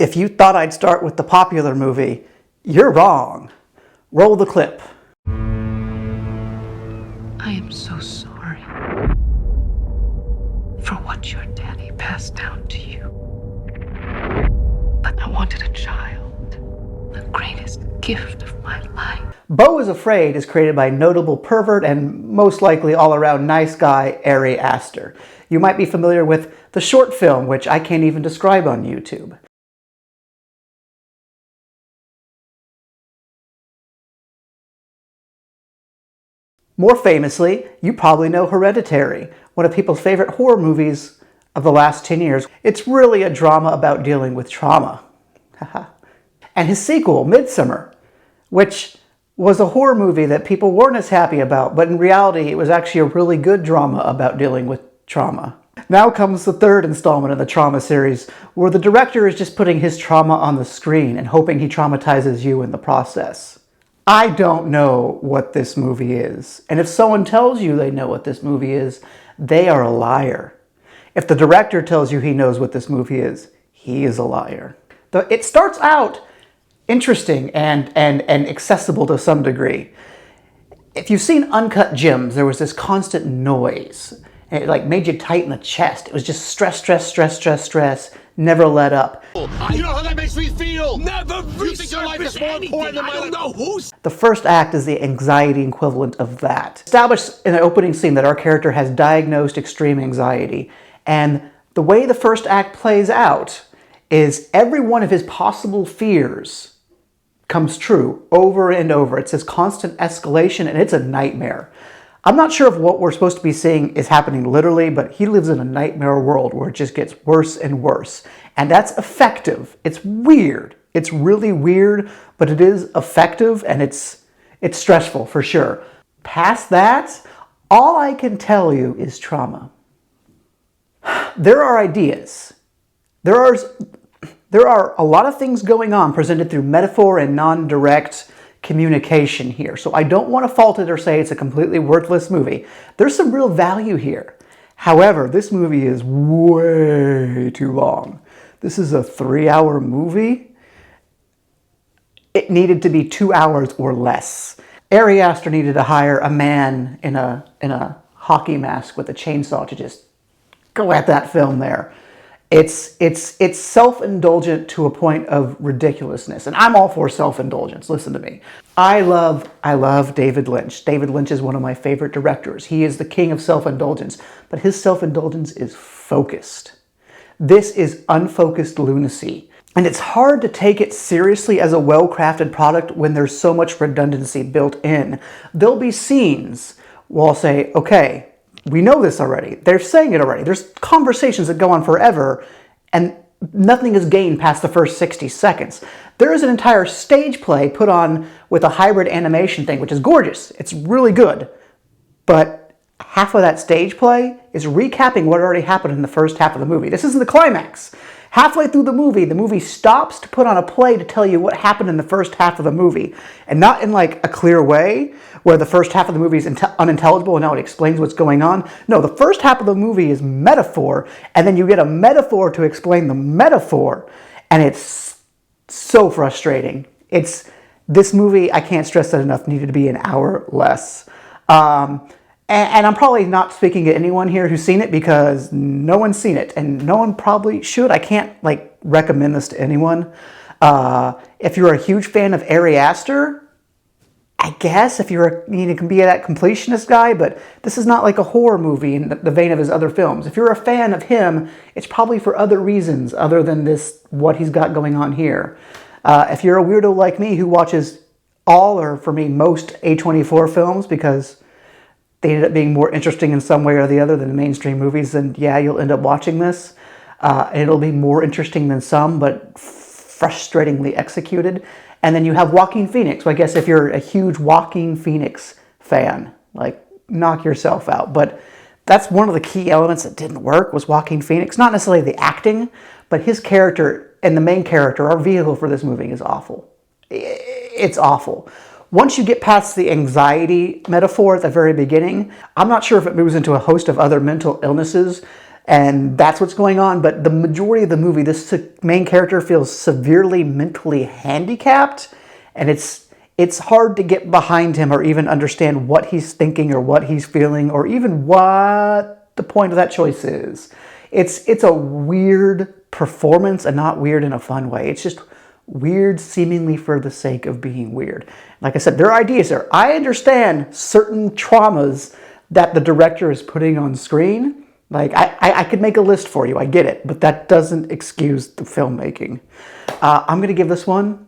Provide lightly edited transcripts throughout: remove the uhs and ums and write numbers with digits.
If you thought I'd start with the popular movie, you're wrong. Roll the clip. I am so sorry for what your daddy passed down to you. But I wanted a child, the greatest gift of my life. Beau is Afraid is created by notable pervert and most likely all-around nice guy Ari Aster. You might be familiar with the short film, which I can't even describe on YouTube. More famously, you probably know Hereditary, one of people's favorite horror movies of the last 10 years. It's really a drama about dealing with trauma. And his sequel, Midsummer, which was a horror movie that people weren't as happy about, but in reality it was actually a really good drama about dealing with trauma. Now comes the third installment of the trauma series, where the director is just putting his trauma on the screen and hoping he traumatizes you in the process. I don't know what this movie is, and if someone tells you they know what this movie is, they are a liar. If the director tells you he knows what this movie is, he is a liar. It starts out interesting and accessible to some degree. If you've seen Uncut Gems, there was this constant noise. It like made you tight in the chest. It was just stress, stress, stress, stress, stress. Never let up. You know how that makes me feel? Never you think your life is more important than my life? I don't know who's... The first act is the anxiety equivalent of that. Established in the opening scene that our character has diagnosed extreme anxiety. And the way the first act plays out is every one of his possible fears comes true over and over. It's this constant escalation, and it's a nightmare. I'm not sure if what we're supposed to be seeing is happening literally, but he lives in a nightmare world where it just gets worse and worse. And that's effective. It's weird. It's really weird, but it is effective, and it's stressful for sure. Past that, all I can tell you is trauma. There are ideas. There are a lot of things going on presented through metaphor and non-direct communication here. So I don't want to fault it or say it's a completely worthless movie. There's some real value here. However, this movie is way too long. This is a 3-hour movie. It needed to be 2 hours or less. Ari Aster needed to hire a man in a hockey mask with a chainsaw to just go at that film there. It's self-indulgent to a point of ridiculousness, and I'm all for self-indulgence. Listen to me. I love David Lynch. David Lynch is one of my favorite directors. He is the king of self-indulgence, but his self-indulgence is focused. This is unfocused lunacy, and it's hard to take it seriously as a well-crafted product when there's so much redundancy built in. There'll be scenes where I'll say, okay, we know this already. They're saying it already. There's conversations that go on forever, and nothing is gained past the first 60 seconds. There is an entire stage play put on with a hybrid animation thing, which is gorgeous. It's really good. But half of that stage play is recapping what already happened in the first half of the movie. This isn't the climax. Halfway through the movie stops to put on a play to tell you what happened in the first half of the movie. And not in like a clear way, where the first half of the movie is unintelligible and now it explains what's going on. No, the first half of the movie is metaphor, and then you get a metaphor to explain the metaphor, and it's so frustrating. This movie, I can't stress that enough, needed to be an hour less. And I'm probably not speaking to anyone here who's seen it because no one's seen it, and no one probably should. I can't like recommend this to anyone. If you're a huge fan of Ari Aster, I guess if you can be that completionist guy, but this is not like a horror movie in the vein of his other films. If you're a fan of him, it's probably for other reasons other than what he's got going on here. If you're a weirdo like me who watches all, or for me, most A24 films because they ended up being more interesting in some way or the other than the mainstream movies, then yeah, you'll end up watching this. And it'll be more interesting than some, but frustratingly executed. And then you have Joaquin Phoenix. So I guess if you're a huge Joaquin Phoenix fan, like, knock yourself out. But that's one of the key elements that didn't work, was Joaquin Phoenix. Not necessarily the acting, but his character and the main character, our vehicle for this movie, is awful. It's awful. Once you get past the anxiety metaphor at the very beginning, I'm not sure if it moves into a host of other mental illnesses And that's what's going on. But the majority of the movie, this main character feels severely mentally handicapped, and it's hard to get behind him or even understand what he's thinking or what he's feeling or even what the point of that choice is. It's a weird performance, and not weird in a fun way. It's just weird seemingly for the sake of being weird. Like I said, there are ideas there. I understand certain traumas that the director is putting on screen. Like, I could make a list for you, I get it, but that doesn't excuse the filmmaking. I'm going to give this one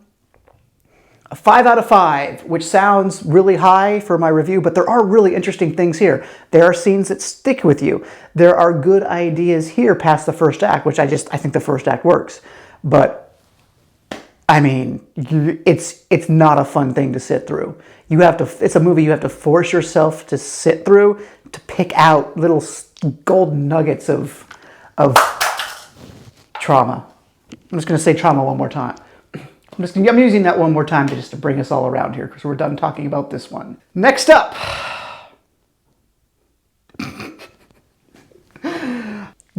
a 5 out of 5, which sounds really high for my review, but there are really interesting things here. There are scenes that stick with you. There are good ideas here past the first act, which I think the first act works. But, I mean, it's not a fun thing to sit through. It's a movie you have to force yourself to sit through to pick out little golden nuggets of trauma. I'm just going to say trauma one more time. I'm using that one more time just to bring us all around here because we're done talking about this one. Next up,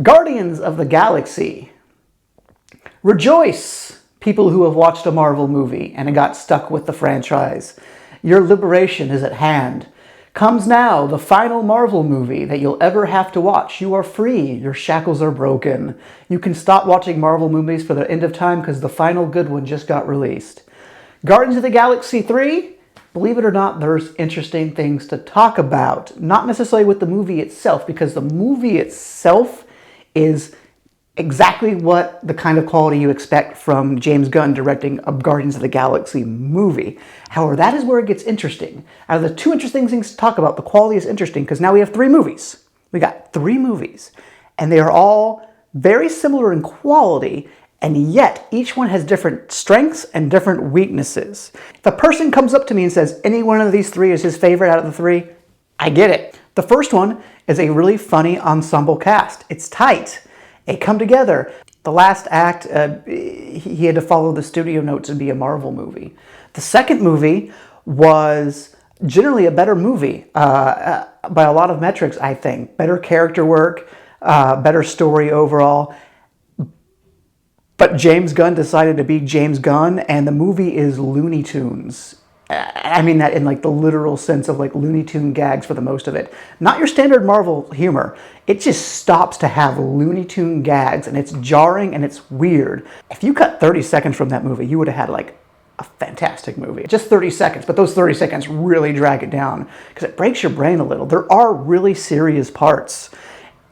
Guardians of the Galaxy. Rejoice, people who have watched a Marvel movie and got stuck with the franchise. Your liberation is at hand. Comes now, the final Marvel movie that you'll ever have to watch. You are free. Your shackles are broken. You can stop watching Marvel movies for the end of time because the final good one just got released. Guardians of the Galaxy 3, believe it or not, there's interesting things to talk about. Not necessarily with the movie itself, because the movie itself is exactly what the kind of quality you expect from James Gunn directing a Guardians of the Galaxy movie. However, that is where it gets interesting. Out of the two interesting things to talk about, the quality is interesting because now we have 3 movies. We got 3 movies, and they are all very similar in quality, and yet each one has different strengths and different weaknesses. If a person comes up to me and says any one of these 3 is his favorite out of the 3, I get it. The first one is a really funny ensemble cast. It's tight. They come together. The last act, he had to follow the studio notes and be a Marvel movie. The second movie was generally a better movie by a lot of metrics, I think. Better character work, better story overall. But James Gunn decided to be James Gunn, and the movie is Looney Tunes. I mean that in like the literal sense of like Looney Tune gags for the most of it. Not your standard Marvel humor. It just stops to have Looney Tune gags, and it's jarring and it's weird. If you cut 30 seconds from that movie, you would have had like a fantastic movie. Just 30 seconds, but those 30 seconds really drag it down because it breaks your brain a little. There are really serious parts.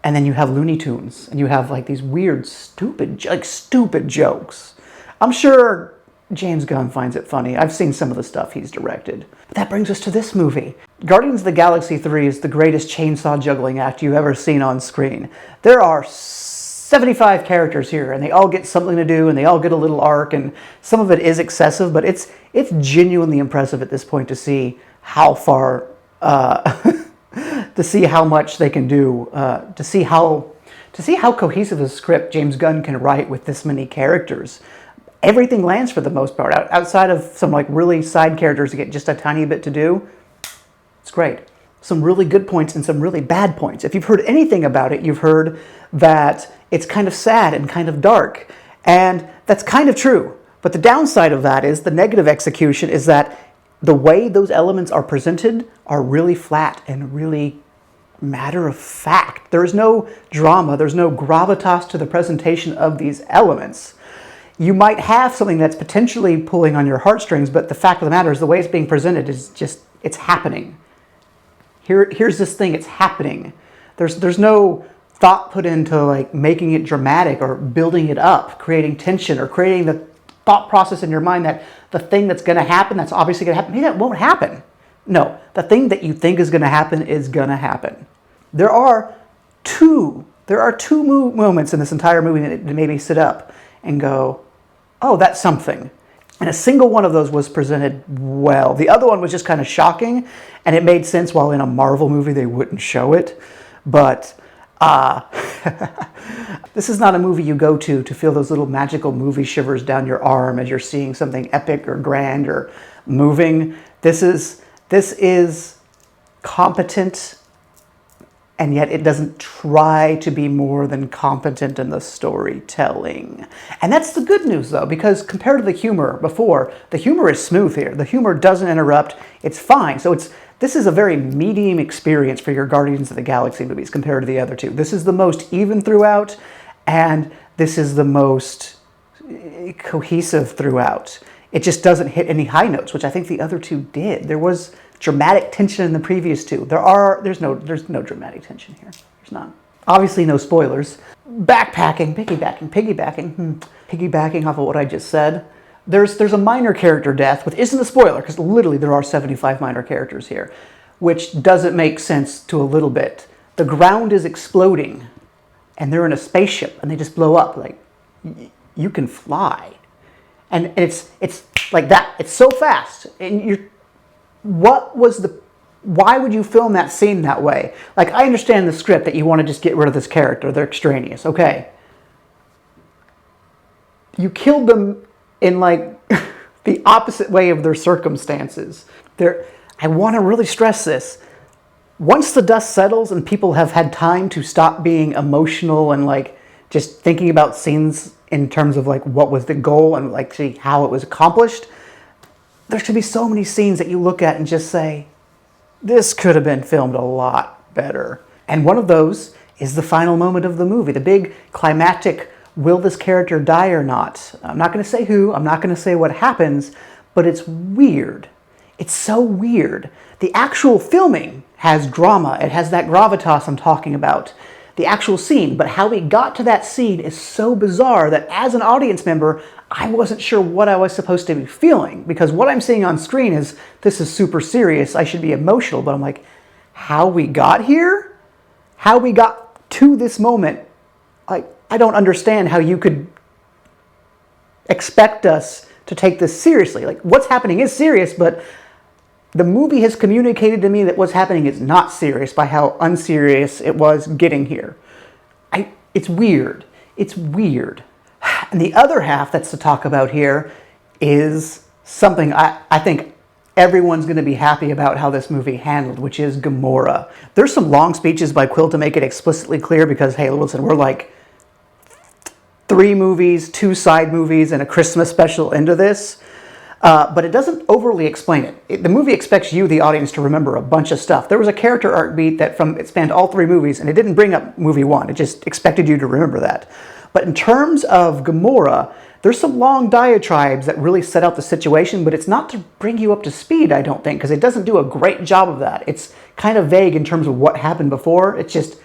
And then you have Looney Tunes, and you have like these weird, stupid jokes. I'm sure James Gunn finds it funny. I've seen some of the stuff he's directed. But that brings us to this movie. Guardians of the Galaxy 3 is the greatest chainsaw juggling act you've ever seen on screen. There are 75 characters here, and they all get something to do, and they all get a little arc, and some of it is excessive, but it's genuinely impressive at this point to see how far, to see how much they can do, to see how cohesive a script James Gunn can write with this many characters. Everything lands for the most part. Outside of some like really side characters that get just a tiny bit to do, it's great. Some really good points and some really bad points. If you've heard anything about it, you've heard that it's kind of sad and kind of dark. And that's kind of true. But the downside of that is the negative execution is that the way those elements are presented are really flat and really matter of fact. There is no drama. There's no gravitas to the presentation of these elements. You might have something that's potentially pulling on your heartstrings, but the fact of the matter is the way it's being presented is just, it's happening. Here's this thing, it's happening. There's no thought put into like making it dramatic or building it up, creating tension or creating the thought process in your mind that the thing that's going to happen, that's obviously going to happen, maybe that won't happen. No, the thing that you think is going to happen is going to happen. There are two moments in this entire movie that made me sit up and go, oh, that's something. And a single one of those was presented well. The other one was just kind of shocking, and it made sense while in a Marvel movie they wouldn't show it. But this is not a movie you go to feel those little magical movie shivers down your arm as you're seeing something epic or grand or moving. This is competent and yet it doesn't try to be more than competent in the storytelling. And that's the good news, though, because compared to the humor before, the humor is smooth here. The humor doesn't interrupt. It's fine. So this is a very medium experience for your Guardians of the Galaxy movies compared to the other two. This is the most even throughout, and this is the most cohesive throughout. It just doesn't hit any high notes, which I think the other two did. There was dramatic tension in the previous two. There's no dramatic tension here. There's not. Obviously no spoilers. Piggybacking off of what I just said. There's a minor character death, which isn't a spoiler, because literally there are 75 minor characters here, which doesn't make sense to a little bit. The ground is exploding, and they're in a spaceship, and they just blow up. Like, you can fly. And it's like that. It's so fast. And why would you film that scene that way? Like, I understand the script that you want to just get rid of this character. They're extraneous. Okay. You killed them in, like, the opposite way of their circumstances. I want to really stress this. Once the dust settles and people have had time to stop being emotional and, like, just thinking about scenes in terms of, like, what was the goal and, like, see how it was accomplished, there should be so many scenes that you look at and just say, this could have been filmed a lot better. And one of those is the final moment of the movie, the big climactic, will this character die or not? I'm not going to say who, I'm not going to say what happens, but it's weird. It's so weird. The actual filming has drama. It has that gravitas I'm talking about. The actual scene, but how we got to that scene is so bizarre that as an audience member, I wasn't sure what I was supposed to be feeling, because what I'm seeing on screen is, this is super serious, I should be emotional, but I'm like, how we got here? How we got to this moment? Like, I don't understand how you could expect us to take this seriously. Like, what's happening is serious, but the movie has communicated to me that what's happening is not serious by how unserious it was getting here. It's weird. It's weird. And the other half that's to talk about here is something I think everyone's going to be happy about how this movie handled, which is Gamora. There's some long speeches by Quill to make it explicitly clear because, hey, listen, we're like 3 movies, 2 side movies, and a Christmas special into this. But it doesn't overly explain it. The movie expects you, the audience, to remember a bunch of stuff. There was a character arc beat that it spanned all 3 movies, and it didn't bring up movie 1. It just expected you to remember that. But in terms of Gamora, there's some long diatribes that really set out the situation, but it's not to bring you up to speed, I don't think, because it doesn't do a great job of that. It's kind of vague in terms of what happened before. It's just,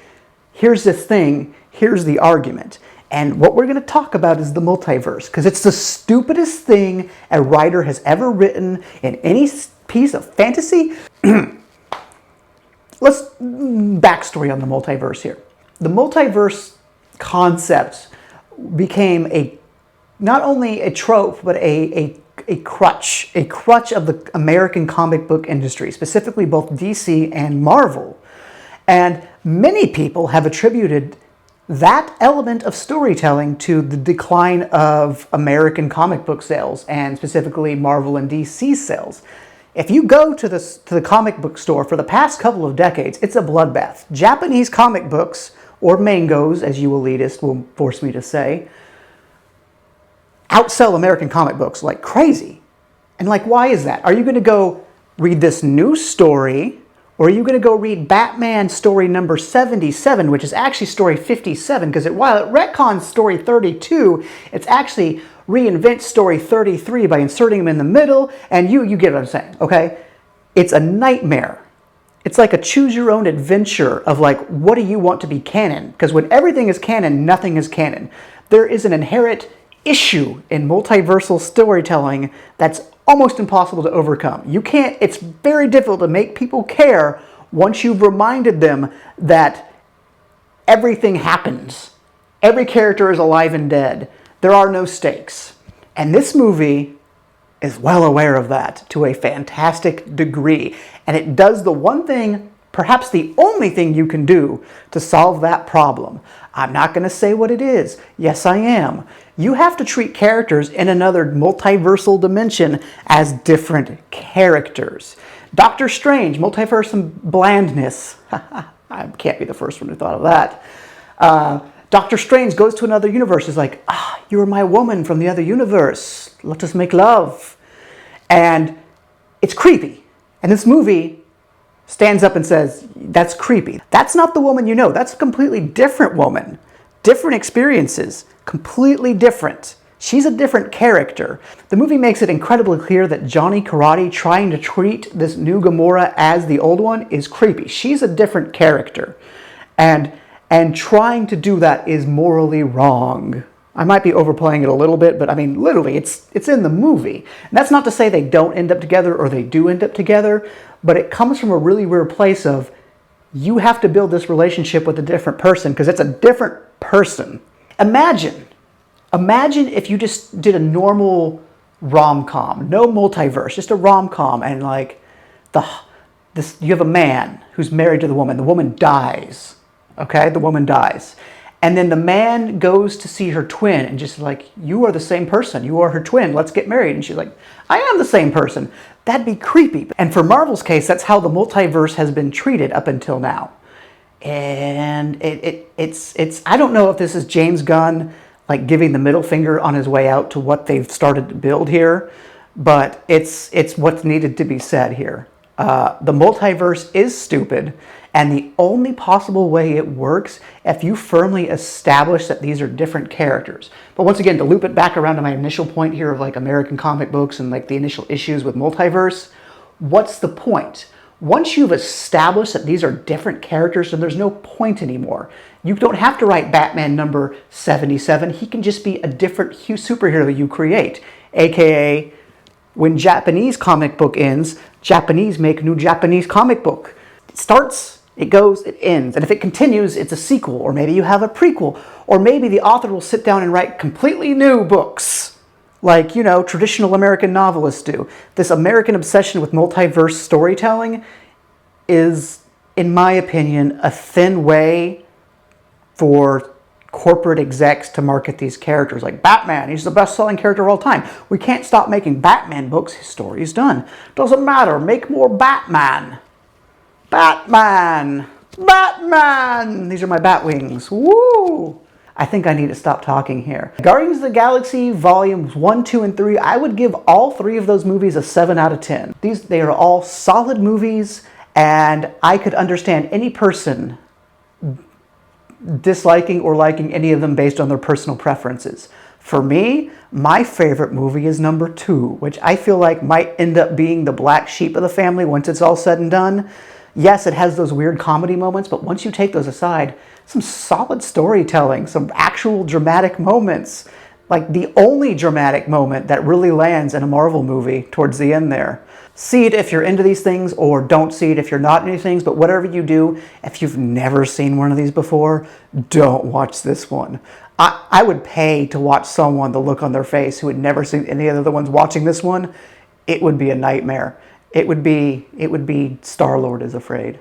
here's this thing, here's the argument. And what we're going to talk about is the multiverse, because it's the stupidest thing a writer has ever written in any piece of fantasy. Let's backstory on the multiverse here. The multiverse concept became not only a trope, but a crutch of the American comic book industry, specifically both DC and Marvel. And many people have attributed that element of storytelling to the decline of American comic book sales, and specifically Marvel and DC sales. If you go to the comic book store for the past couple of decades, it's a bloodbath. Japanese comic books, or mangoes, as you elitist will force me to say, outsell American comic books like crazy. And like, why is that? Are you going to go read this new story, or are you going to go read Batman story number 77, which is actually story 57, because while it retcons story 32, it's actually reinvents story 33 by inserting them in the middle, and you get what I'm saying, okay? It's a nightmare. It's like a choose-your-own-adventure of, like, what do you want to be canon? Because when everything is canon, nothing is canon. There is an inherent issue in multiversal storytelling that's almost impossible to overcome. It's very difficult to make people care once you've reminded them that everything happens. Every character is alive and dead. There are no stakes. And this movie is well aware of that to a fantastic degree. And it does the one thing, perhaps the only thing you can do to solve that problem. I'm not going to say what it is. Yes, I am. You have to treat characters in another multiversal dimension as different characters. Doctor Strange, multiversal blandness. I can't be the first one who thought of that. Doctor Strange goes to another universe. Is like, you're my woman from the other universe. Let us make love. And it's creepy. And this movie stands up and says, that's creepy. That's not the woman you know. That's a completely different woman. Different experiences. Completely different. She's a different character. The movie makes it incredibly clear that Johnny Karate trying to treat this new Gamora as the old one is creepy. She's a different character. And trying to do that is morally wrong. I might be overplaying it a little bit, but I mean, literally, it's in the movie. And that's not to say they don't end up together or they do end up together, but it comes from a really weird place of, you have to build this relationship with a different person because it's a different person. Imagine if you just did a normal rom-com, no multiverse, just a rom-com, and like you have a man who's married to the woman dies, okay? The woman dies. And then the man goes to see her twin and just like, you are the same person, you are her twin, let's get married. And she's like, I am the same person. That'd be creepy. And for Marvel's case, that's how the multiverse has been treated up until now. And it's I don't know if this is James Gunn like giving the middle finger on his way out to what they've started to build here, but it's what's needed to be said here. The multiverse is stupid, and the only possible way it works if you firmly establish that these are different characters. But once again, to loop it back around to my initial point here of like American comic books and like the initial issues with multiverse, what's the point? Once you've established that these are different characters, then there's no point anymore. You don't have to write Batman number 77. He can just be a different superhero you create. AKA, when Japanese comic book ends, Japanese make new Japanese comic book. It starts, it goes, it ends. And if it continues, it's a sequel, or maybe you have a prequel, or maybe the author will sit down and write completely new books, like, you know, traditional American novelists do. This American obsession with multiverse storytelling is, in my opinion, a thin way for corporate execs to market these characters. Like Batman, he's the best-selling character of all time. We can't stop making Batman books. His story's done. Doesn't matter. Make more Batman. Batman! Batman! These are my bat wings. Woo! I think I need to stop talking here. Guardians of the Galaxy Volumes 1, 2, and 3, I would give all three of those movies a 7 out of 10. They are all solid movies, and I could understand any person disliking or liking any of them based on their personal preferences. For me, my favorite movie is number 2, which I feel like might end up being the black sheep of the family once it's all said and done. Yes, it has those weird comedy moments, but once you take those aside, some solid storytelling, some actual dramatic moments. Like the only dramatic moment that really lands in a Marvel movie towards the end there. See it if you're into these things, or don't see it if you're not into these things, but whatever you do, if you've never seen one of these before, don't watch this one. I would pay to watch someone, the look on their face, who had never seen any of the other ones watching this one. It would be a nightmare. It would be Star-Lord is Afraid.